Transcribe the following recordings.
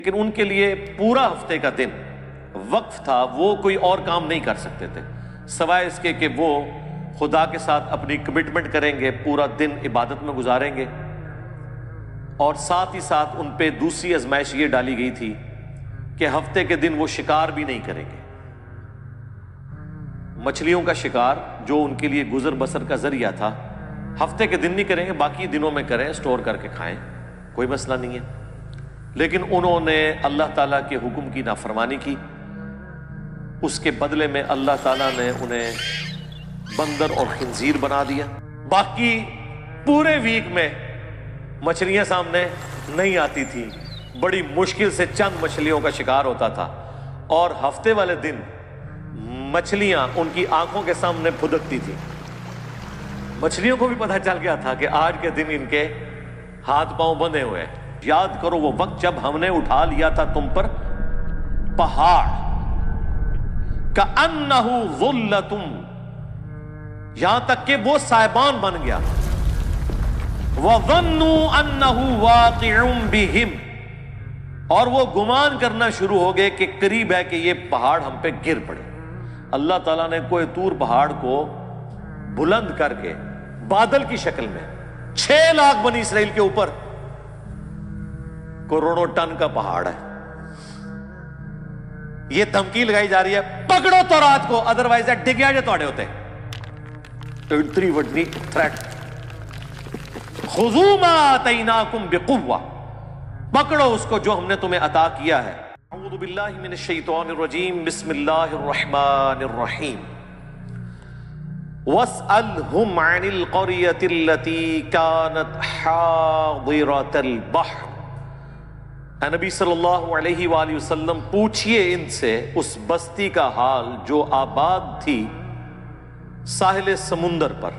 لیکن ان کے لیے پورا ہفتے کا دن وقف تھا، وہ کوئی اور کام نہیں کر سکتے تھے سوائے اس کے کہ وہ خدا کے ساتھ اپنی کمٹمنٹ کریں گے، پورا دن عبادت میں گزاریں گے، اور ساتھ ہی ساتھ ان پہ دوسری آزمائش یہ ڈالی گئی تھی کہ ہفتے کے دن وہ شکار بھی نہیں کریں گے۔ مچھلیوں کا شکار جو ان کے لیے گزر بسر کا ذریعہ تھا، ہفتے کے دن نہیں کریں گے، باقی دنوں میں کریں، سٹور کر کے کھائیں، کوئی مسئلہ نہیں ہے۔ لیکن انہوں نے اللہ تعالیٰ کے حکم کی نافرمانی کی، اس کے بدلے میں اللہ تعالیٰ نے انہیں بندر اور خنزیر بنا دیا۔ باقی پورے ویک میں مچھلیاں سامنے نہیں آتی تھی، بڑی مشکل سے چند مچھلیوں کا شکار ہوتا تھا، اور ہفتے والے دن مچھلیاں ان کی آنکھوں کے سامنے پھدکتی تھی۔ مچھلیوں کو بھی پتہ چل گیا تھا کہ آج کے دن ان کے ہاتھ پاؤں بندھے ہوئے ہیں۔ یاد کرو وہ وقت جب ہم نے اٹھا لیا تھا تم پر پہاڑ، کأنہ ظلۃ، یہاں تک کہ وہ سائبان بن گیا، وظنوا انہ واقع بہم، اور وہ گمان کرنا شروع ہو گئے کہ قریب ہے کہ یہ پہاڑ ہم پہ گر پڑے۔ اللہ تعالیٰ نے کوہ طور پہاڑ کو بلند کر کے بادل کی شکل میں 6 لاکھ بنی اسرائیل کے اوپر کروڑوں ٹن کا پہاڑ ہے، یہ دھمکی لگائی جا رہی ہے پکڑو تورات کو، ادروائز ڈگیا جو توڑے ہوتے، اتنی وڈی تھریٹ، خذوا ما آتیناکم بقوہ، پکڑو اس کو جو ہم نے تمہیں عطا کیا ہے۔ اعوذ باللہ من الشیطان الرجیم، بسم اللہ الرحمن الرحیم۔ وَاسْأَلْهُمْ عَنِ الْقَرْيَةِ الَّتِي كَانَتْ حَاضِرَةَ الْبَحْرِ، اے نبی صلی اللہ علیہ وآلہ وسلم پوچھئے ان سے اس بستی کا حال جو آباد تھی ساحل سمندر پر۔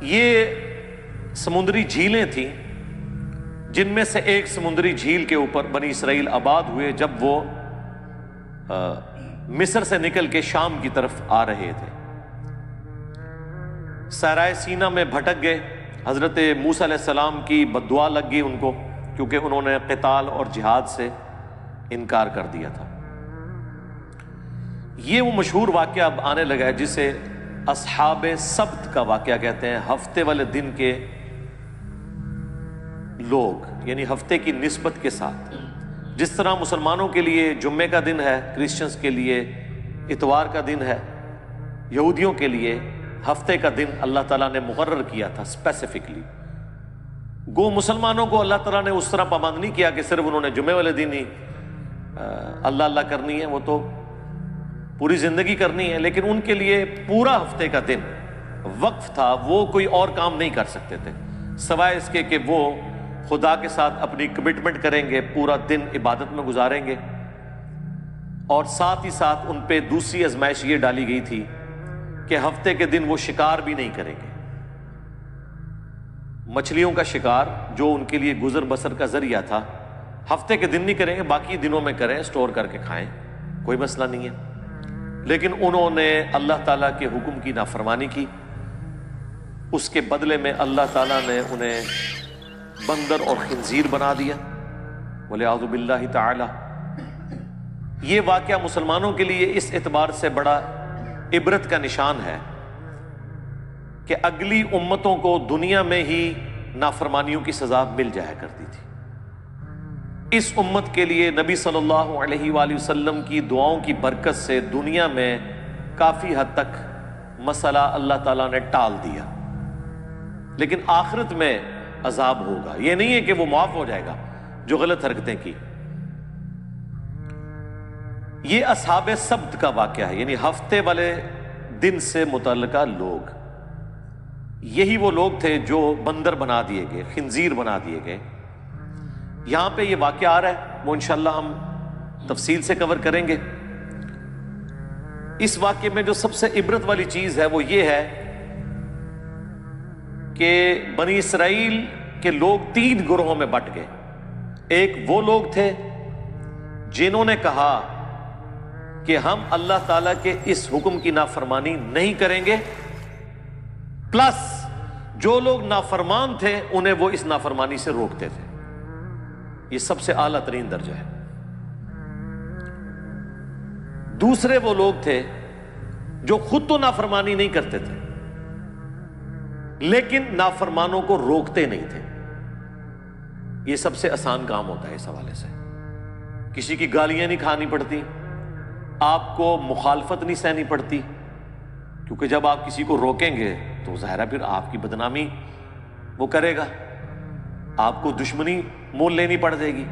یہ سمندری جھیلیں تھیں جن میں سے ایک سمندری جھیل کے اوپر بنی اسرائیل آباد ہوئے جب وہ مصر سے نکل کے شام کی طرف آ رہے تھے۔ صحرائے سینا میں بھٹک گئے، حضرت موسیٰ علیہ السلام کی بددعا لگ گئی ان کو، کیونکہ انہوں نے قتال اور جہاد سے انکار کر دیا تھا۔ یہ وہ مشہور واقعہ اب آنے لگا ہے جسے اصحاب سبت کا واقعہ کہتے ہیں، ہفتے والے دن کے لوگ، یعنی ہفتے کی نسبت کے ساتھ۔ جس طرح مسلمانوں کے لیے جمعے کا دن ہے، کرسچنز کے لیے اتوار کا دن ہے، یہودیوں کے لیے ہفتے کا دن اللہ تعالیٰ نے مقرر کیا تھا اسپیسیفکلی۔ گو مسلمانوں کو اللہ تعالیٰ نے اس طرح پابند نہیں کیا کہ صرف انہوں نے جمعے والے دن ہی اللہ اللہ کرنی ہے، وہ تو پوری زندگی کرنی ہے، لیکن ان کے لیے پورا ہفتے کا دن وقف تھا، وہ کوئی اور کام نہیں کر سکتے تھے سوائے اس کے کہ وہ خدا کے ساتھ اپنی کمٹمنٹ کریں گے، پورا دن عبادت میں گزاریں گے، اور ساتھ ہی ساتھ ان پہ دوسری آزمائش یہ ڈالی گئی تھی کہ ہفتے کے دن وہ شکار بھی نہیں کریں گے۔ مچھلیوں کا شکار جو ان کے لیے گزر بسر کا ذریعہ تھا، ہفتے کے دن نہیں کریں گے، باقی دنوں میں کریں، سٹور کر کے کھائیں، کوئی مسئلہ نہیں ہے۔ لیکن انہوں نے اللہ تعالیٰ کے حکم کی نافرمانی کی، اس کے بدلے میں اللہ تعالیٰ نے انہیں بندر اور خنزیر بنا دیا، وَلِعَوْذُ بِاللَّهِ تَعَالَى۔ یہ واقعہ مسلمانوں کے لیے اس اعتبار سے بڑا عبرت کا نشان ہے کہ اگلی امتوں کو دنیا میں ہی نافرمانیوں کی سزا مل جایا کرتی تھی۔ اس امت کے لیے نبی صلی اللہ علیہ وآلہ وسلم کی دعاؤں کی برکت سے دنیا میں کافی حد تک مسئلہ اللہ تعالیٰ نے ٹال دیا، لیکن آخرت میں عذاب ہوگا۔ یہ نہیں ہے کہ وہ معاف ہو جائے گا جو غلط حرکتیں کی۔ یہ اصحاب سبت کا واقعہ ہے، یعنی ہفتے والے دن سے متعلقہ لوگ، یہی وہ لوگ تھے جو بندر بنا دیے گئے، خنزیر بنا دیے گئے۔ یہاں پہ یہ واقعہ آ رہا ہے، وہ انشاءاللہ ہم تفصیل سے کور کریں گے۔ اس واقعے میں جو سب سے عبرت والی چیز ہے وہ یہ ہے کہ بنی اسرائیل کے لوگ 3 گروہوں میں بٹ گئے۔ ایک وہ لوگ تھے جنہوں نے کہا کہ ہم اللہ تعالیٰ کے اس حکم کی نافرمانی نہیں کریں گے، پلس جو لوگ نافرمان تھے انہیں وہ اس نافرمانی سے روکتے تھے۔ یہ سب سے اعلیٰ ترین درجہ ہے۔ دوسرے وہ لوگ تھے جو خود تو نافرمانی نہیں کرتے تھے لیکن نافرمانوں کو روکتے نہیں تھے۔ یہ سب سے آسان کام ہوتا ہے اس حوالے سے۔ کسی کی گالیاں نہیں کھانی پڑتی، آپ کو مخالفت نہیں سہنی پڑتی، کیونکہ جب آپ کسی کو روکیں گے تو ظاہر ہے پھر آپ کی بدنامی وہ کرے گا، آپ کو دشمنی مول لینی پڑ جائے گی۔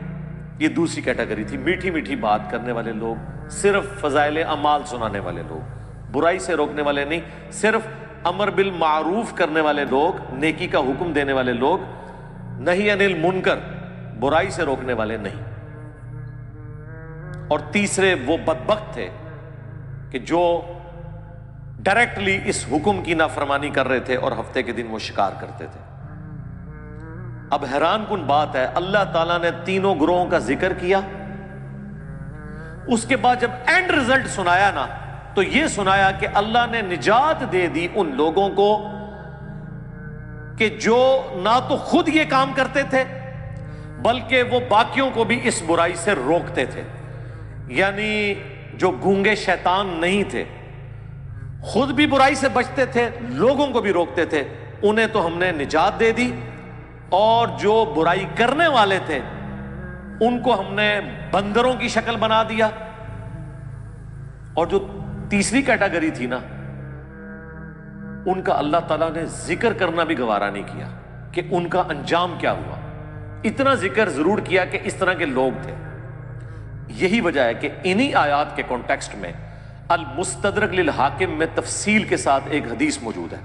یہ دوسری کیٹیگری تھی، میٹھی میٹھی بات کرنے والے لوگ، صرف فضائل اعمال سنانے والے لوگ، برائی سے روکنے والے نہیں، صرف امر بالمعروف کرنے والے لوگ، نیکی کا حکم دینے والے لوگ، نہی عن المنکر، برائی سے روکنے والے نہیں۔ اور تیسرے وہ بدبخت تھے کہ جو ڈائریکٹلی اس حکم کی نافرمانی کر رہے تھے اور ہفتے کے دن وہ شکار کرتے تھے۔ اب حیران کن بات ہے، اللہ تعالیٰ نے تینوں گروہوں کا ذکر کیا، اس کے بعد جب اینڈ رزلٹ سنایا نا تو یہ سنایا کہ اللہ نے نجات دے دی ان لوگوں کو کہ جو نہ تو خود یہ کام کرتے تھے بلکہ وہ باقیوں کو بھی اس برائی سے روکتے تھے۔ یعنی جو گونگے شیطان نہیں تھے، خود بھی برائی سے بچتے تھے، لوگوں کو بھی روکتے تھے، انہیں تو ہم نے نجات دے دی، اور جو برائی کرنے والے تھے ان کو ہم نے بندروں کی شکل بنا دیا۔ اور جو تیسری کیٹیگری تھی نا، ان کا اللہ تعالیٰ نے ذکر کرنا بھی گوارا نہیں کیا کہ ان کا انجام کیا ہوا۔ اتنا ذکر ضرور کیا کہ اس طرح کے لوگ تھے۔ یہی وجہ ہے کہ انہی آیات کے کانٹیکسٹ میں المستدرک للحاکم میں تفصیل کے ساتھ ایک حدیث موجود ہے۔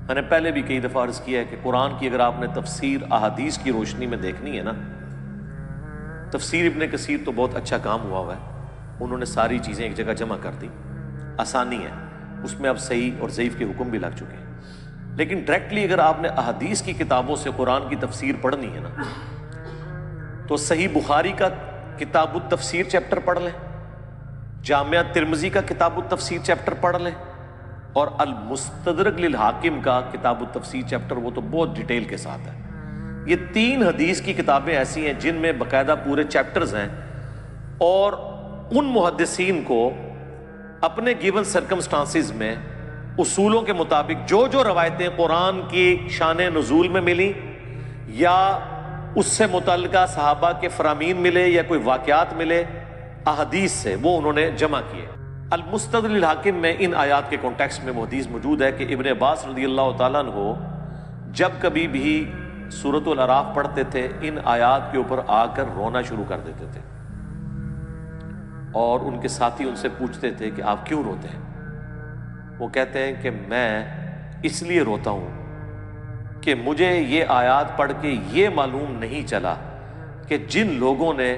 میں نے پہلے بھی کئی دفعہ عرض کیا ہے کہ قرآن کی اگر آپ نے تفسیر احادیث کی روشنی میں دیکھنی ہے نا، تفسیر ابن کثیر تو بہت اچھا کام ہوا ہے، انہوں نے ساری چیزیں ایک جگہ جمع کر دی، آسانی ہے اس میں، اب صحیح اور ضعیف کے حکم بھی لگ چکے ہیں۔ لیکن ڈائریکٹلی اگر آپ نے احادیث کی کتابوں سے قرآن کی تفسیر پڑھنی ہے نا تو صحیح بخاری کا کتاب التفسیر چیپٹر پڑھ لیں، جامعہ ترمذی کا کتاب التفسیر چیپٹر پڑھ لیں، اور المستدرک للحاکم کا کتاب التفسیر چیپٹر وہ تو بہت ڈیٹیل کے ساتھ ہے۔ یہ تین حدیث کی کتابیں ایسی ہیں جن میں باقاعدہ پورے چیپٹرز ہیں، اور ان محدثین کو اپنے گیون سرکمسٹانسز میں اصولوں کے مطابق جو جو روایتیں قرآن کی شان نزول میں ملی یا اس سے متعلقہ صحابہ کے فرامین ملے یا کوئی واقعات ملے احادیث سے، وہ انہوں نے جمع کیے۔ المستدرک للحاکم میں ان آیات کے کانٹیکسٹ میں وہ حدیث موجود ہے کہ ابن عباس رضی اللہ تعالیٰ عنہ جب کبھی بھی سورۃ الاعراف پڑھتے تھے ان آیات کے اوپر آ کر رونا شروع کر دیتے تھے، اور ان کے ساتھی ان سے پوچھتے تھے کہ آپ کیوں روتے ہیں؟ وہ کہتے ہیں کہ میں اس لیے روتا ہوں کہ مجھے یہ آیات پڑھ کے یہ معلوم نہیں چلا کہ جن لوگوں نے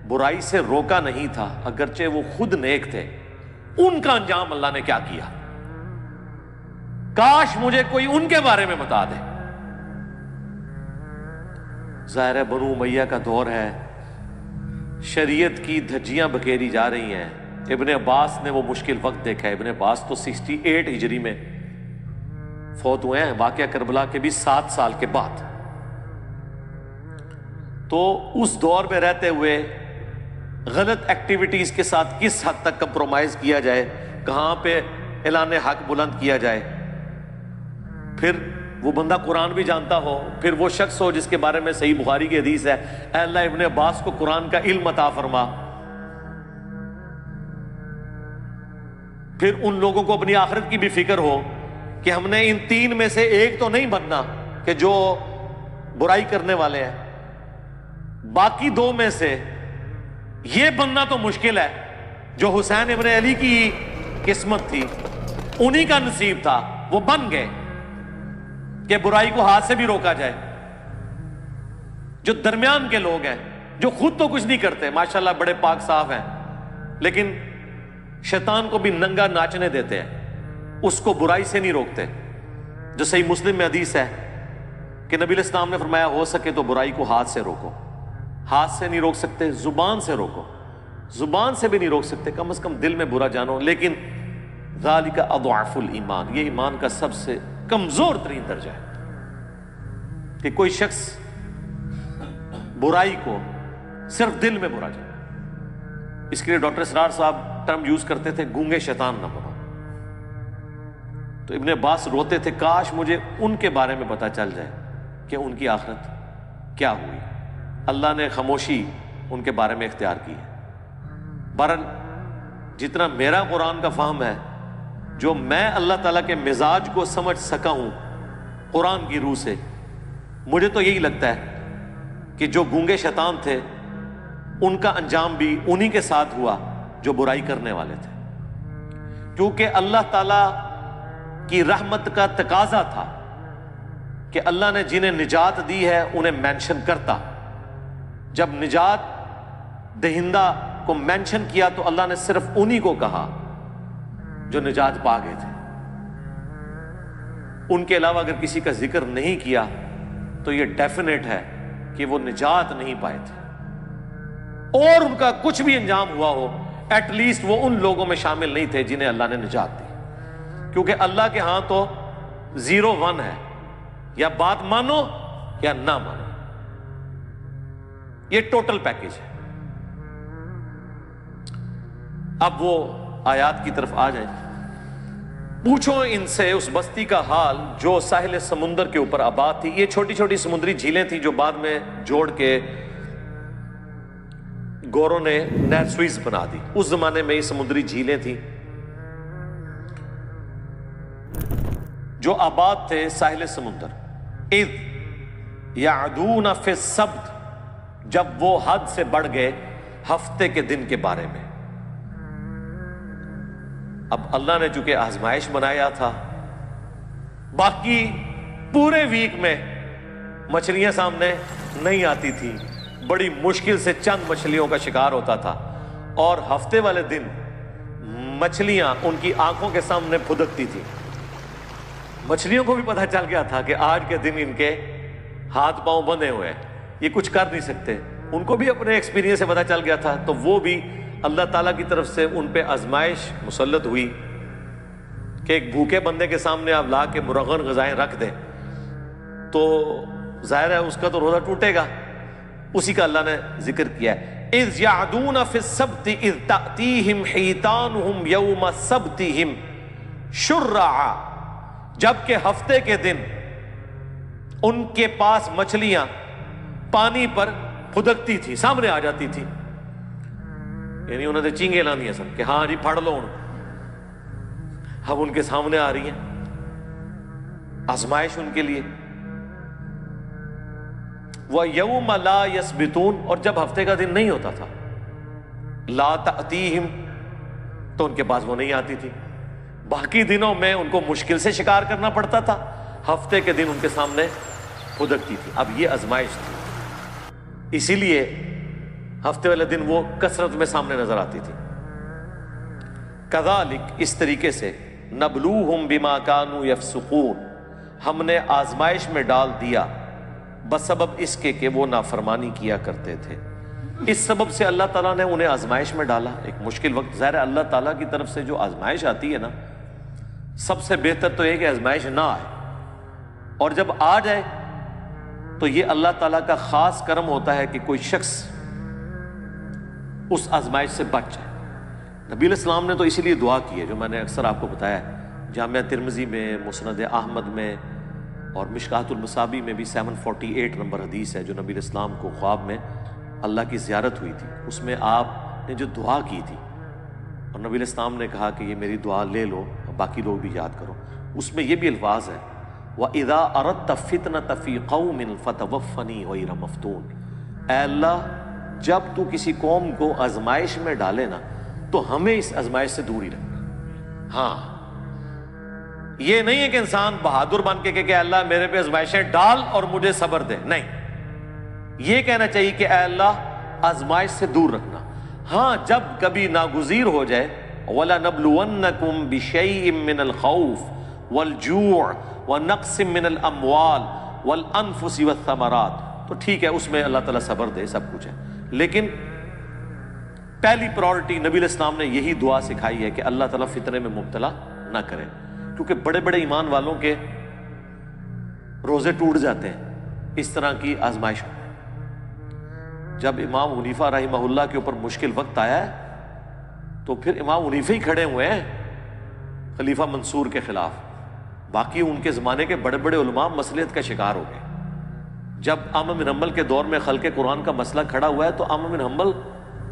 برائی سے روکا نہیں تھا اگرچہ وہ خود نیک تھے، ان کا انجام اللہ نے کیا کیا، کاش مجھے کوئی ان کے بارے میں بتا دے۔ ظاہر ہے بنو امیہ کا دور ہے، شریعت کی دھجیاں بکھیری جا رہی ہیں۔ ابن عباس نے وہ مشکل وقت دیکھا ہے، ابن عباس تو 68 ہجری میں فوت ہوئے ہیں، واقعہ کربلا کے بھی 7 سال کے بعد۔ تو اس دور میں رہتے ہوئے غلط ایکٹیویٹیز کے ساتھ کس حد تک کمپرومائز کیا جائے، کہاں پہ اعلان حق بلند کیا جائے، پھر وہ بندہ قرآن بھی جانتا ہو، پھر وہ شخص ہو جس کے بارے میں صحیح بخاری کی حدیث ہے اے اللہ ابن عباس کو قرآن کا علم عطا فرما، پھر ان لوگوں کو اپنی آخرت کی بھی فکر ہو کہ ہم نے ان 3 میں سے ایک تو نہیں بننا کہ جو برائی کرنے والے ہیں، باقی 2 میں سے یہ بننا تو مشکل ہے۔ جو حسین ابن علی کی قسمت تھی، انہی کا نصیب تھا، وہ بن گئے کہ برائی کو ہاتھ سے بھی روکا جائے۔ جو درمیان کے لوگ ہیں، جو خود تو کچھ نہیں کرتے، ماشاءاللہ بڑے پاک صاف ہیں، لیکن شیطان کو بھی ننگا ناچنے دیتے ہیں، اس کو برائی سے نہیں روکتے۔ جو صحیح مسلم میں حدیث ہے کہ نبی علیہ السلام نے فرمایا ہو سکے تو برائی کو ہاتھ سے روکو، ہاتھ سے نہیں روک سکتے زبان سے روکو، زبان سے بھی نہیں روک سکتے کم از کم دل میں برا جانو، لیکن ذالک اضعف الایمان، یہ ایمان کا سب سے کمزور ترین درجہ ہے کہ کوئی شخص برائی کو صرف دل میں برا جانا. اس کے لیے ڈاکٹر اسرار صاحب ٹرم یوز کرتے تھے گونگے شیطان نہ بنو. تو ابن عباس روتے تھے کاش مجھے ان کے بارے میں پتہ چل جائے کہ ان کی آخرت کیا ہوئی. اللہ نے خاموشی ان کے بارے میں اختیار کی ہے. بہرحال جتنا میرا قرآن کا فہم ہے، جو میں اللہ تعالیٰ کے مزاج کو سمجھ سکا ہوں قرآن کی روح سے، مجھے تو یہی لگتا ہے کہ جو گونگے شیطان تھے ان کا انجام بھی انہی کے ساتھ ہوا جو برائی کرنے والے تھے. کیونکہ اللہ تعالیٰ کی رحمت کا تقاضا تھا کہ اللہ نے جنہیں نجات دی ہے انہیں مینشن کرتا. جب نجات دہندہ کو مینشن کیا تو اللہ نے صرف انہی کو کہا جو نجات پا گئے تھے. ان کے علاوہ اگر کسی کا ذکر نہیں کیا تو یہ ڈیفینیٹ ہے کہ وہ نجات نہیں پائے تھے، اور ان کا کچھ بھی انجام ہوا ہو ایٹ لیسٹ وہ ان لوگوں میں شامل نہیں تھے جنہیں اللہ نے نجات دی. کیونکہ اللہ کے ہاں تو 0-1 ہے، یا بات مانو یا نہ مانو، یہ ٹوٹل پیکج ہے. اب وہ آیات کی طرف آ جائیں. پوچھو ان سے اس بستی کا حال جو ساحل سمندر کے اوپر آباد تھی. یہ چھوٹی چھوٹی سمندری جھیلیں تھیں جو بعد میں جوڑ کے گوروں نے نہر سوئز بنا دی. اس زمانے میں یہ سمندری جھیلیں تھیں جو آباد تھے ساحل سمندر. اذ یعدون فی السبت، جب وہ حد سے بڑھ گئے ہفتے کے دن کے بارے میں. اب اللہ نے چونکہ آزمائش بنایا تھا، باقی پورے ویک میں مچھلیاں سامنے نہیں آتی تھی، بڑی مشکل سے چند مچھلیوں کا شکار ہوتا تھا، اور ہفتے والے دن مچھلیاں ان کی آنکھوں کے سامنے پھدکتی تھی. مچھلیوں کو بھی پتہ چل گیا تھا کہ آج کے دن ان کے ہاتھ پاؤں بندھے ہوئے ہیں، یہ کچھ کر نہیں سکتے. ان کو بھی اپنے ایکسپیرینس سے پتہ چل گیا تھا، تو وہ بھی اللہ تعالیٰ کی طرف سے ان پہ آزمائش مسلط ہوئی کہ ایک بھوکے بندے کے سامنے آپ لا کے مرغن غذائیں رکھ دیں تو ظاہر ہے اس کا تو روزہ ٹوٹے گا. اسی کا اللہ نے ذکر کیا ہے. اذ یعدون فی السبت اذ تأتیہم حیتانہم یوم سبتہم شرعا، جبکہ ہفتے کے دن ان کے پاس مچھلیاں پانی پر پھدکتی تھی، سامنے آ جاتی تھی. یعنی انہوں نے چینگے لانی ہے سب کہ ہاں جی پھڑ لو. اب ان کے سامنے آ رہی ہیں آزمائش ان کے لیے. وَيَوْمَ لَا يَسْبِتُونَ، اور جب ہفتے کا دن نہیں ہوتا تھا، لا تأتیہم، تو ان کے پاس وہ نہیں آتی تھی. باقی دنوں میں ان کو مشکل سے شکار کرنا پڑتا تھا، ہفتے کے دن ان کے سامنے پھدکتی تھی. اب یہ آزمائش تھی، اسی لیے ہفتے والے دن وہ کثرت میں سامنے نظر آتی تھی. کذالک، اس طریقے سے، نبلوہم بما کانوا یفسقون، ہم نے آزمائش میں ڈال دیا بسبب اس کے کہ وہ نافرمانی کیا کرتے تھے. اس سبب سے اللہ تعالیٰ نے انہیں آزمائش میں ڈالا ایک مشکل وقت. ظاہر ہے اللہ تعالیٰ کی طرف سے جو آزمائش آتی ہے نا، سب سے بہتر تو یہ کہ آزمائش نہ آئے، اور جب آ جائے تو یہ اللہ تعالیٰ کا خاص کرم ہوتا ہے کہ کوئی شخص اس آزمائش سے بچ جائے. نبی علیہ السلام نے تو اسی لیے دعا کی ہے جو میں نے اکثر آپ کو بتایا ہے. جامعہ ترمذی میں، مسند احمد میں اور مشکات المصابی میں بھی 748 نمبر حدیث ہے جو نبی علیہ السلام کو خواب میں اللہ کی زیارت ہوئی تھی. اس میں آپ نے جو دعا کی تھی اور نبی علیہ السلام نے کہا کہ یہ میری دعا لے لو، باقی لوگ بھی یاد کرو. اس میں یہ بھی الفاظ ہے وَإِذَا أَرَدْتَ فِتْنَةَ فِي قَوْمٍ فَتَوَفَّنِي غَيْرَ مَفْتُونٍ، اے اللہ جب تو کسی قوم کو آزمائش میں ڈالے نا تو ہمیں اس آزمائش سے دور ہی رکھنا. ہاں، یہ نہیں ہے کہ انسان بہادر بن کے کہ اللہ میرے پہ آزمائشیں ڈال اور مجھے صبر دے، نہیں. یہ کہنا چاہیے کہ اے اللہ آزمائش سے دور رکھنا. ہاں جب کبھی ناگزیر ہو جائے وَلَنَبْلُوَنَّكُمْ بِشَيْءٍ مِّنَ الْخَوْفِ وَالْجُوعِ وَنَقْصٍ مِّنَ الْأَمْوَالِ وَالْأَنفُسِ وَالثَّمَرَاتِ، تو ٹھیک ہے اس میں اللہ تعالیٰ صبر دے، سب کچھ ہے. لیکن پہلی پرائورٹی نبی علیہ السلام نے یہی دعا سکھائی ہے کہ اللہ تعالیٰ فتنے میں مبتلا نہ کرے، کیونکہ بڑے بڑے ایمان والوں کے روزے ٹوٹ جاتے ہیں اس طرح کی آزمائش میں. جب امام حنیفہ رحمہ اللہ کے اوپر مشکل وقت آیا ہے تو پھر امام حنیفہ ہی کھڑے ہوئے ہیں خلیفہ منصور کے خلاف، باقی ان کے زمانے کے بڑے بڑے علماء مصلحت کا شکار ہو گئے۔ جب احمد بن حنبل کے دور میں خلق قرآن کا مسئلہ کھڑا ہوا ہے تو احمد بن حنبل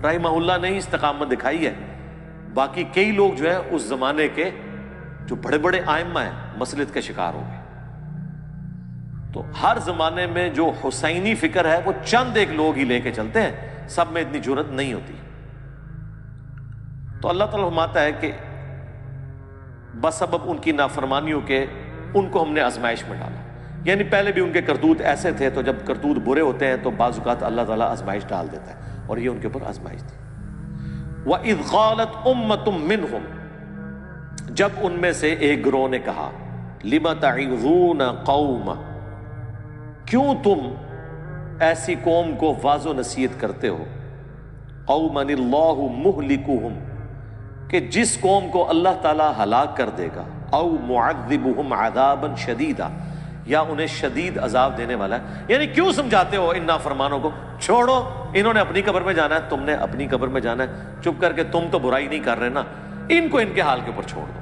رحمہ اللہ نے ہی استقامت دکھائی ہے، باقی کئی لوگ جو ہے اس زمانے کے جو بڑے بڑے ائمہ ہیں مصلحت کا شکار ہو گئے۔ تو ہر زمانے میں جو حسینی فکر ہے وہ چند ایک لوگ ہی لے کے چلتے ہیں، سب میں اتنی جرأت نہیں ہوتی۔ تو اللہ تعالیٰ فرماتا ہے کہ بسبب ان کی نافرمانیوں کے ان کو ہم نے آزمائش میں ڈالا، یعنی پہلے بھی ان کے کرتوت ایسے تھے، تو جب کرتوت برے ہوتے ہیں تو بعض اوقات اللہ تعالیٰ آزمائش ڈال دیتا ہے، اور یہ ان کے اوپر آزمائش تھی۔ وَإِذْ قَالَتْ أُمَّةٌ مِّنْهُمْ، جب ان میں سے ایک گروہ نے کہا لِمَ تَعِظُونَ قَوْمًا، کیوں تم ایسی قوم کو واعظ و نصیحت کرتے ہو، قَوْمًا اللَّهُ مُهْلِكُهُمْ، کہ جس قوم کو اللہ تعالیٰ ہلاک کر دے گا، او معذبہم عذابا شدیدا، یا انہیں شدید عذاب دینے والا ہے۔ یعنی کیوں سمجھاتے ہو ان نافرمانوں کو، چھوڑو، انہوں نے اپنی قبر میں جانا ہے، تم نے اپنی قبر میں جانا ہے، چپ کر کے تم تو برائی نہیں کر رہے نا، ان کو ان کے حال کے اوپر چھوڑ دو۔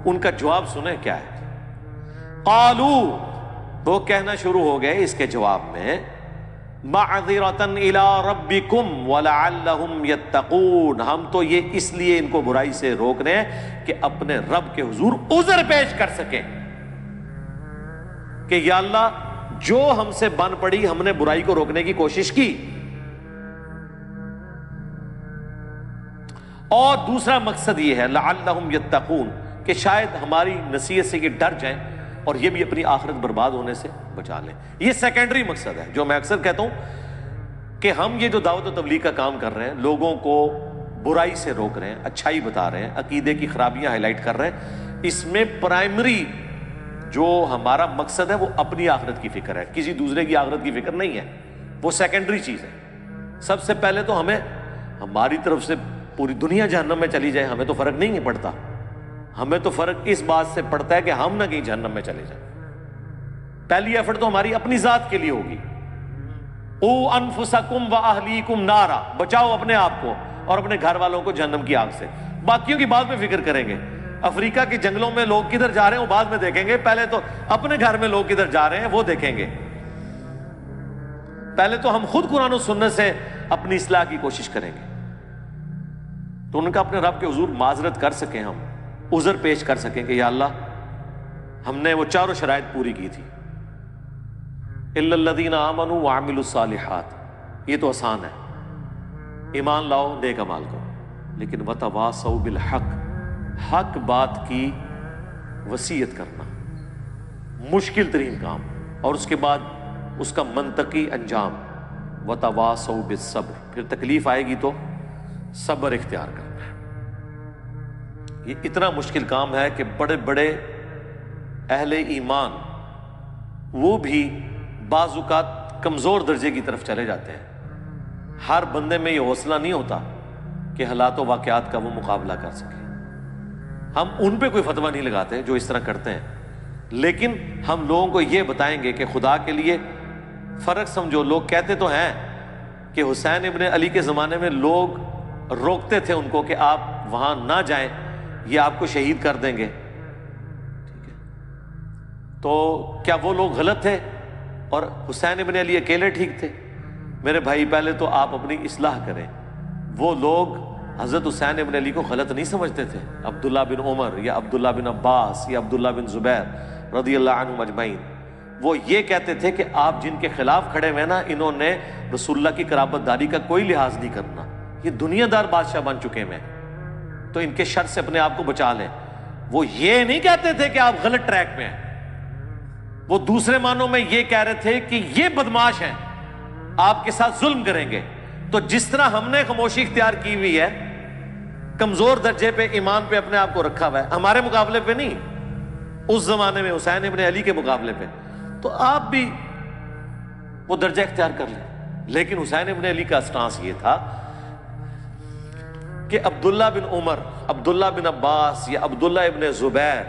ان کا جواب سنیں کیا ہے، قالو، وہ کہنا شروع ہو گئے اس کے جواب میں، معذرۃ الی ربکم ولعلہم یتقون، ہم تو یہ اس لیے ان کو برائی سے روک رہے ہیں کہ اپنے رب کے حضور عذر پیش کر سکیں کہ یا اللہ جو ہم سے بن پڑی، ہم نے برائی کو روکنے کی کوشش کی، اور دوسرا مقصد یہ ہے لعلہم یتقون، کہ شاید ہماری نصیحت سے یہ ڈر جائیں اور یہ بھی اپنی آخرت برباد ہونے سے بچا لیں۔ یہ سیکنڈری مقصد ہے جو میں اکثر کہتا ہوں کہ ہم یہ جو دعوت و تبلیغ کا کام کر رہے ہیں، لوگوں کو برائی سے روک رہے ہیں، اچھائی بتا رہے ہیں، عقیدے کی خرابیاں ہائی لائٹ کر رہے ہیں، اس میں پرائمری جو ہمارا مقصد ہے وہ اپنی آخرت کی فکر ہے، کسی دوسرے کی آخرت کی فکر نہیں ہے، وہ سیکنڈری چیز ہے۔ سب سے پہلے تو ہمیں ہماری طرف سے پوری دنیا جہنم میں چلی جائے ہمیں تو فرق نہیں پڑتا، ہمیں تو فرق اس بات سے پڑتا ہے کہ ہم نہ کہیں جہنم میں چلے جائیں۔ پہلی ایفرٹ تو ہماری اپنی ذات کے لیے ہوگی، او انفسکم واہلیکم نارا، بچاؤ اپنے آپ کو اور اپنے گھر والوں کو جہنم کی آگ سے، باقیوں کی بعد میں فکر کریں گے۔ افریقہ کے جنگلوں میں لوگ کدھر جا رہے ہیں وہ بعد میں دیکھیں گے، پہلے تو اپنے گھر میں لوگ کدھر جا رہے ہیں وہ دیکھیں گے۔ پہلے تو ہم خود قرآن و سنت سے اپنی اصلاح کی کوشش کریں گے، تو ان کا اپنے رب کے حضور معذرت کر سکیں، ہم عذر پیش کر سکیں کہ یا اللہ ہم نے وہ چاروں شرائط پوری کی تھی، الا الذین آمنوا وعملوا الصالحات، یہ تو آسان ہے، ایمان لاؤ نیک اعمال کرو، لیکن وتواصوا بالحق، حق بات کی وصیت کرنا مشکل ترین کام، اور اس کے بعد اس کا منطقی انجام، وتواصوا بالصبر، پھر تکلیف آئے گی تو صبر اختیار کرنا ہے۔ یہ اتنا مشکل کام ہے کہ بڑے بڑے اہل ایمان وہ بھی بعض اوقات کمزور درجے کی طرف چلے جاتے ہیں۔ ہر بندے میں یہ حوصلہ نہیں ہوتا کہ حالات و واقعات کا وہ مقابلہ کر سکے۔ ہم ان پہ کوئی فتویٰ نہیں لگاتے جو اس طرح کرتے ہیں، لیکن ہم لوگوں کو یہ بتائیں گے کہ خدا کے لیے فرق سمجھو۔ لوگ کہتے تو ہیں کہ حسین ابن علی کے زمانے میں لوگ روکتے تھے ان کو کہ آپ وہاں نہ جائیں، یہ آپ کو شہید کر دیں گے، ٹھیک ہے، تو کیا وہ لوگ غلط تھے اور حسین ابن علی اکیلے ٹھیک تھے؟ میرے بھائی پہلے تو آپ اپنی اصلاح کریں۔ وہ لوگ حضرت حسین ابن علی کو غلط نہیں سمجھتے تھے، عبداللہ بن عمر یا عبداللہ بن عباس یا عبداللہ بن زبیر رضی اللہ عنہم اجمعین، وہ یہ کہتے تھے کہ آپ جن کے خلاف کھڑے ہوئے نا، انہوں نے رسول اللہ کی قرابت داری کا کوئی لحاظ نہیں کرنا، یہ دنیا دار بادشاہ بن چکے ہیں، تو ان کے شر سے اپنے آپ کو بچا لیں۔ وہ یہ نہیں کہتے تھے کہ آپ غلط ٹریک پہ ہیں، وہ دوسرے معنوں میں یہ کہہ رہے تھے کہ یہ بدماش ہیں، آپ کے ساتھ ظلم کریں گے۔ تو جس طرح ہم نے خاموشی اختیار کی ہوئی ہے، کمزور درجے پہ ایمان پہ اپنے آپ کو رکھا ہوا ہے، ہمارے مقابلے پہ نہیں، اس زمانے میں حسین ابن علی کے مقابلے پہ، تو آپ بھی وہ درجہ اختیار کر لیں۔ لیکن حسین ابن علی کا سٹانس یہ تھا کہ عبداللہ بن عمر، عبداللہ بن عباس یا عبداللہ ابن زبیر،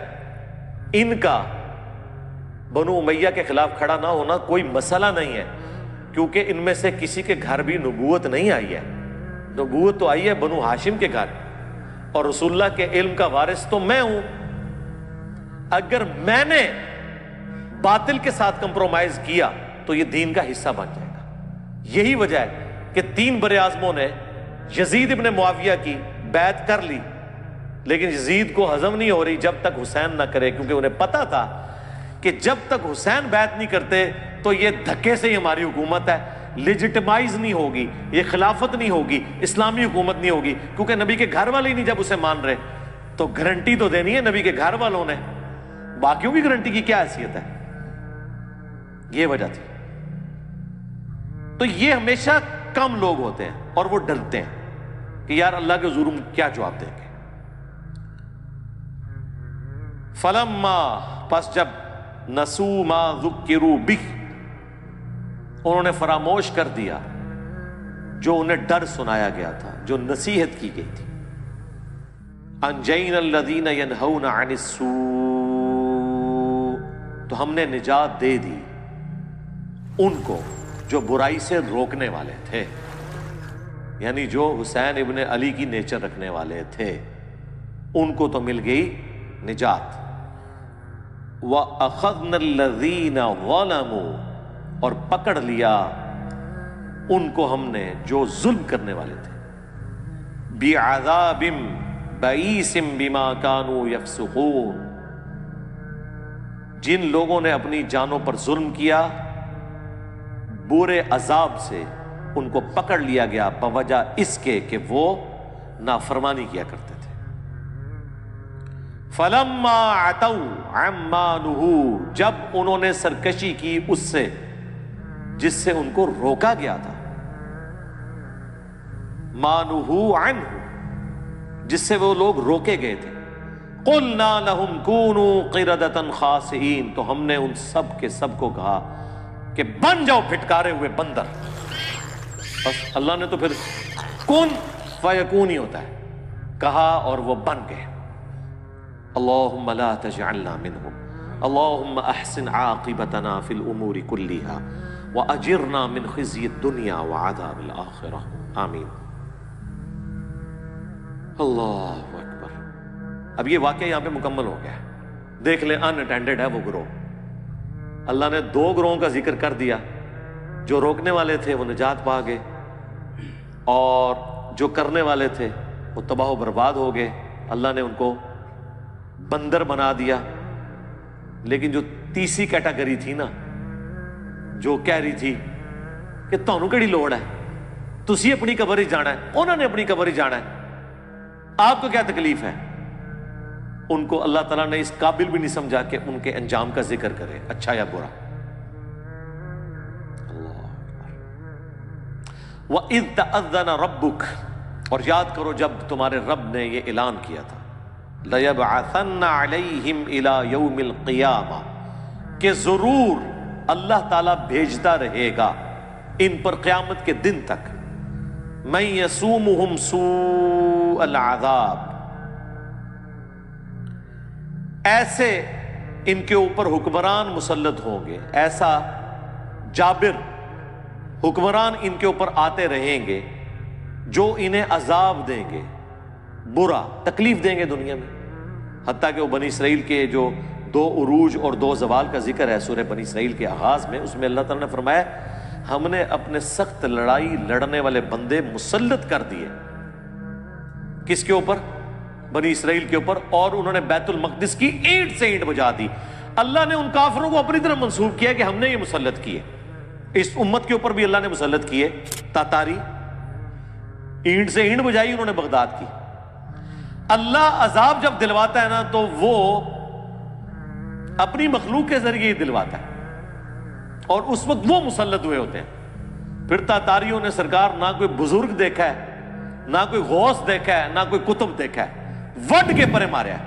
ان کا بنو امیہ کے خلاف کھڑا نہ ہونا کوئی مسئلہ نہیں ہے، کیونکہ ان میں سے کسی کے گھر بھی نبوت نہیں آئی ہے، نبوت تو آئی ہے بنو ہاشم کے گھر، اور رسول اللہ کے علم کا وارث تو میں ہوں۔ اگر میں نے باطل کے ساتھ کمپرومائز کیا تو یہ دین کا حصہ بن جائے گا۔ یہی وجہ ہے کہ 3 بر اعظموں نے یزید ابن معاویہ کی بیعت کر لی، لیکن یزید کو ہضم نہیں ہو رہی جب تک حسین نہ کرے، کیونکہ انہیں پتا تھا کہ جب تک حسین بیعت نہیں کرتے تو یہ دھکے سے ہی ہماری حکومت ہے، لیجٹمائز نہیں ہوگی، یہ خلافت نہیں ہوگی، اسلامی حکومت نہیں ہوگی، کیونکہ نبی کے گھر والے ہی نہیں جب اسے مان رہے تو گارنٹی تو دینی ہے نبی کے گھر والوں نے، باقیوں کی گارنٹی کی کیا حیثیت ہے؟ یہ وجہ تھی۔ تو یہ ہمیشہ کم لوگ ہوتے ہیں اور وہ ڈرتے ہیں کہ یار اللہ کے ظلم کیا جواب دیں گے۔ فلما، پس جب نسوا ما ذکروا بہ، انہوں نے فراموش کر دیا جو انہیں ڈر سنایا گیا تھا، جو نصیحت کی گئی تھی، انجینا الذین ینہون عن السوء، تو ہم نے نجات دے دی ان کو جو برائی سے روکنے والے تھے، یعنی جو حسین ابن علی کی نیچر رکھنے والے تھے ان کو تو مل گئی نجات۔ وَأَخَذْنَا الَّذِينَ ظَلَمُوا، اور پکڑ لیا ان کو ہم نے جو ظلم کرنے والے تھے، بِعَذَابٍ بَئِيسٍ بِمَا كَانُوا يَفْسُقُونَ، جن لوگوں نے اپنی جانوں پر ظلم کیا برے عذاب سے ان کو پکڑ لیا گیا بوجہ اس کے کہ وہ نافرمانی کیا کرتے تھے۔ فَلَمَّا عَتَوْا عَمَّا نُهُوا، جب انہوں نے سرکشی کی اس سے جس سے ان کو روکا گیا تھا، مَا نُهُوا عَنْهُ، جس سے وہ لوگ روکے گئے تھے، قُلْنَا لَهُمْ كُونُوا قِرَدَةً خَاسِئِينَ، تو ہم نے ان سب کے سب کو کہا کہ بن جاؤ پھٹکارے ہوئے بندر۔ بس اللہ نے تو پھر کن فیکون ہی ہوتا ہے، کہا اور وہ بن گئے۔ اللہم لا تجعلنا منہم، اللہم احسن عاقبتنا فی الامور کلیہا واجرنا من خزی الدنیا وعذاب الاخرہ، آمین۔ اللہ اکبر۔ اب یہ واقعہ یہاں پہ مکمل ہو گیا ہے، دیکھ لیں ان اٹینڈڈ ہے وہ گروہ۔ اللہ نے 2 گروہوں کا ذکر کر دیا، جو روکنے والے تھے وہ نجات پا گئے، اور جو کرنے والے تھے وہ تباہ و برباد ہو گئے، اللہ نے ان کو بندر بنا دیا۔ لیکن جو تیسری کیٹیگری تھی نا، جو کہہ رہی تھی کہ تانوں کیڑی لوڑ ہے، تسی اپنی قبر ہی جانا ہے، انہوں نے اپنی قبر ہی جانا ہے، آپ کو کیا تکلیف ہے، ان کو اللہ تعالیٰ نے اس قابل بھی نہیں سمجھا کہ ان کے انجام کا ذکر کرے، اچھا یا برا۔ وَإِذْ تَأَذَّنَ رَبُّكَ، اور یاد کرو جب تمہارے رب نے یہ اعلان کیا تھا، لَيَبْعَثَنَّ عَلَيْهِمْ إِلَى يَوْمِ الْقِيَامَةِ، کہ ضرور اللہ تعالیٰ بھیجتا رہے گا ان پر قیامت کے دن تک، مَن يَسُومُهُمْ سُوءَ الْعَذَابِ، ایسے ان کے اوپر حکمران مسلط ہوں گے، ایسا جابر حکمران ان کے اوپر آتے رہیں گے جو انہیں عذاب دیں گے، برا تکلیف دیں گے دنیا میں۔ حتیٰ کہ وہ بنی اسرائیل کے جو 2 عروج اور 2 زوال کا ذکر ہے سورہ بنی اسرائیل کے آغاز میں، اس میں اللہ تعالیٰ نے فرمایا ہم نے اپنے سخت لڑائی لڑنے والے بندے مسلط کر دیے، کس کے اوپر؟ بنی اسرائیل کے اوپر، اور انہوں نے بیت المقدس کی اینٹ سے اینٹ بجا دی۔ اللہ نے ان کافروں کو اپنی طرف منسوب کیا کہ ہم نے یہ مسلط کیے۔ اس امت کے اوپر بھی اللہ نے مسلط کیے، تاتاری، اینٹ سے اینٹ بجائی انہوں نے بغداد کی۔ اللہ عذاب جب دلواتا ہے نا تو وہ اپنی مخلوق کے ذریعے ہی دلواتا ہے، اور اس وقت وہ مسلط ہوئے ہوتے ہیں۔ پھر تاتاریوں نے سرکار نہ کوئی بزرگ دیکھا ہے، نہ کوئی غوث دیکھا ہے، نہ کوئی کتب دیکھا ہے، وڈ کے پرے ماریا ہے۔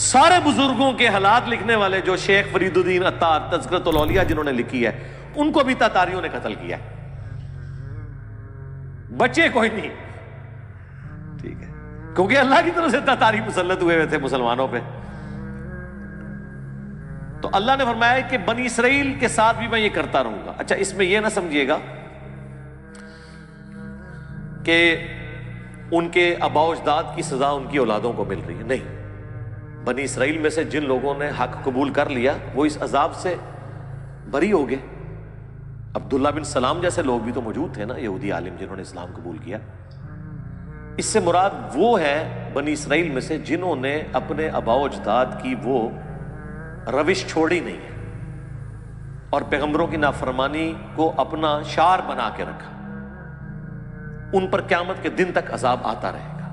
سارے بزرگوں کے حالات لکھنے والے جو شیخ فرید الدین عطار تذکرۃ الاولیاء جنہوں نے لکھی ہے، ان کو بھی تاتاریوں نے قتل کیا ہے، بچے کوئی نہیں، ٹھیک ہے، کیونکہ اللہ کی طرف سے تاتاری مسلط ہوئے تھے مسلمانوں پہ۔ تو اللہ نے فرمایا کہ بنی اسرائیل کے ساتھ بھی میں یہ کرتا رہوں گا۔ اچھا، اس میں یہ نہ سمجھیے گا کہ ان کے آباء و اجداد کی سزا ان کی اولادوں کو مل رہی ہے، نہیں، بنی اسرائیل میں سے جن لوگوں نے حق قبول کر لیا وہ اس عذاب سے بری ہو گئے۔ عبداللہ بن سلام جیسے لوگ بھی تو موجود تھے نا، یہودی عالم جنہوں نے اسلام قبول کیا۔ اس سے مراد وہ ہے بنی اسرائیل میں سے جنہوں نے اپنے آباء و اجداد کی وہ روش چھوڑی نہیں ہے اور پیغمبروں کی نافرمانی کو اپنا شعار بنا کے رکھا۔ ان پر قیامت کے دن تک عذاب آتا رہے گا۔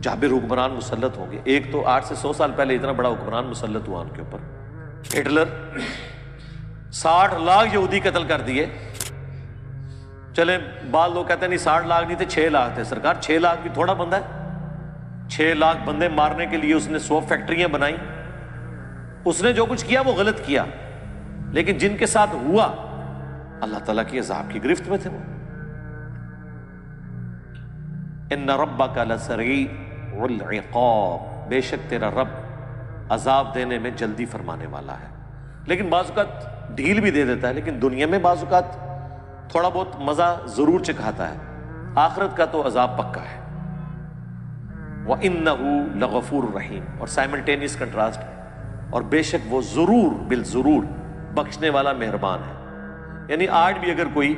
جابر حکمران مسلط ہوں گے، ایک تو 8 سے 100 سال پہلے اتنا بڑا حکمران مسلط ہوا ان کے اوپر، ہٹلر، 60 لاکھ یہودی قتل کر دیے۔ چلے بعض لوگ کہتے ہیں نہیں 60 لاکھ نہیں تھے، 6 لاکھ تھے۔ سرکار 6 لاکھ بھی تھوڑا بندہ ہے؟ 6 لاکھ بندے مارنے کے لیے اس نے 100 فیکٹریاں بنائیں۔ اس نے جو کچھ کیا وہ غلط کیا، لیکن جن کے ساتھ ہوا اللہ تعالیٰ کی عذاب کی گرفت میں تھے وہ۔ ان ربک لسریع العقاب، بے شک تیرا رب عذاب دینے میں جلدی فرمانے والا ہے، لیکن بعض اوقات ڈھیل بھی دے دیتا ہے، لیکن دنیا میں بعض اوقات تھوڑا بہت مزہ ضرور چکھاتا ہے، آخرت کا تو عذاب پکا ہے۔ وَإِنَّهُ لَغَفُورٌ رَحِيمٌ، اور سائملٹینیس کنٹراسٹ ہے، اور بے شک وہ ضرور بالضرور بخشنے والا مہربان ہے۔ یعنی آج بھی اگر کوئی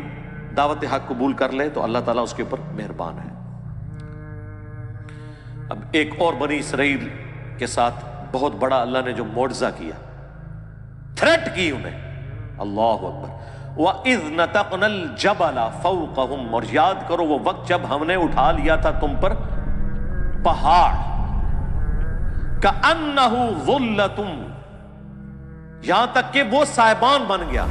دعوت حق قبول کر لے تو اللہ تعالیٰ اس کے اوپر مہربان ہے۔ اب ایک اور بنی اسرائیل کے ساتھ بہت بڑا اللہ نے جو معجزہ کیا، تھریٹ کی انہیں، اللہ اکبر۔ وَإِذْ نَتَقْنَا الْجَبَلَ فَوْقَهُمْ، اور یاد کرو وہ وقت جب ہم نے اٹھا لیا تھا تم پر پہاڑ، كَأَنَّهُ ظُلَّةٌ، یہاں تک کہ وہ سائبان بن گیا،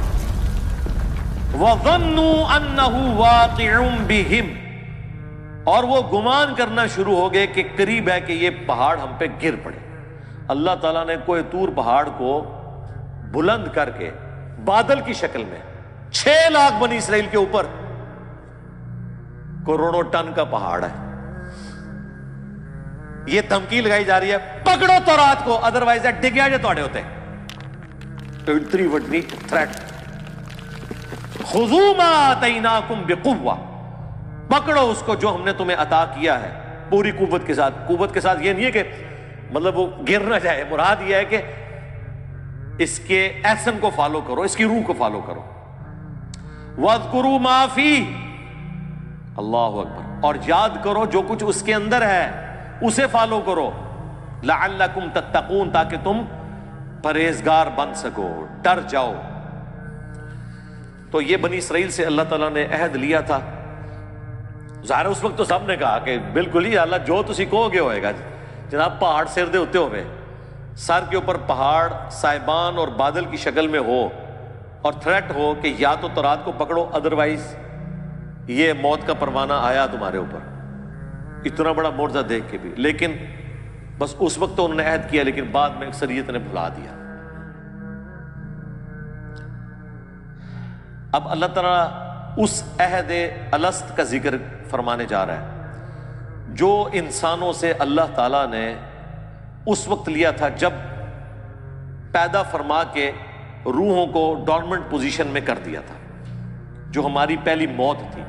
وَظَنُّوا أَنَّهُ وَاقِعٌ بِهِمْ، اور وہ گمان کرنا شروع ہو گئے کہ قریب ہے کہ یہ پہاڑ ہم پہ گر پڑے۔ اللہ تعالیٰ نے کوہ طور پہاڑ کو بلند کر کے بادل کی شکل میں 6 لاکھ بنی اسرائیل کے اوپر کروڑوں ٹن کا پہاڑ ہے، یہ دھمکی لگائی جا رہی ہے پکڑو تورات کو ادروائز ڈگیا جو تھوڑے ہوتے اتنی وڈی تھریٹ۔ خذوا ما آتیناکم بقوہ، پکڑو اس کو جو ہم نے تمہیں عطا کیا ہے پوری قوت کے ساتھ۔ قوت کے ساتھ یہ نہیں ہے کہ مطلب وہ گر نہ جائے، مراد یہ ہے کہ اس کے ایکشن کو فالو کرو، اس کی روح کو فالو کرو۔ وَاذْكُرُوا مَا فِيهِ، اللہ اکبر، اور یاد کرو جو کچھ اس کے اندر ہے اسے فالو کرو، لعلکم تتقون، تاکہ تم پرہیزگار بن سکو، ڈر جاؤ۔ تو یہ بنی اسرائیل سے اللہ تعالیٰ نے عہد لیا تھا۔ ظاہر اس وقت تو سب نے کہا کہ بالکل ہی اللہ جو تسی کہو گے ہوئے گا۔ جناب پہاڑ سر دے ہوتے ہوئے، سر کے اوپر پہاڑ سائبان اور بادل کی شکل میں ہو، اور تھریٹ ہو کہ یا تو تورات کو پکڑو ادروائز یہ موت کا پروانہ آیا تمہارے اوپر، اتنا بڑا معجزہ دیکھ کے بھی۔ لیکن بس اس وقت تو انہوں نے عہد کیا، لیکن بعد میں اکثریت نے بھلا دیا۔ اب اللہ تعالیٰ اس عہد الست کا ذکر فرمانے جا رہا ہے جو انسانوں سے اللہ تعالیٰ نے اس وقت لیا تھا جب پیدا فرما کے روحوں کو ڈورمنٹ پوزیشن میں کر دیا تھا، جو ہماری پہلی موت تھی۔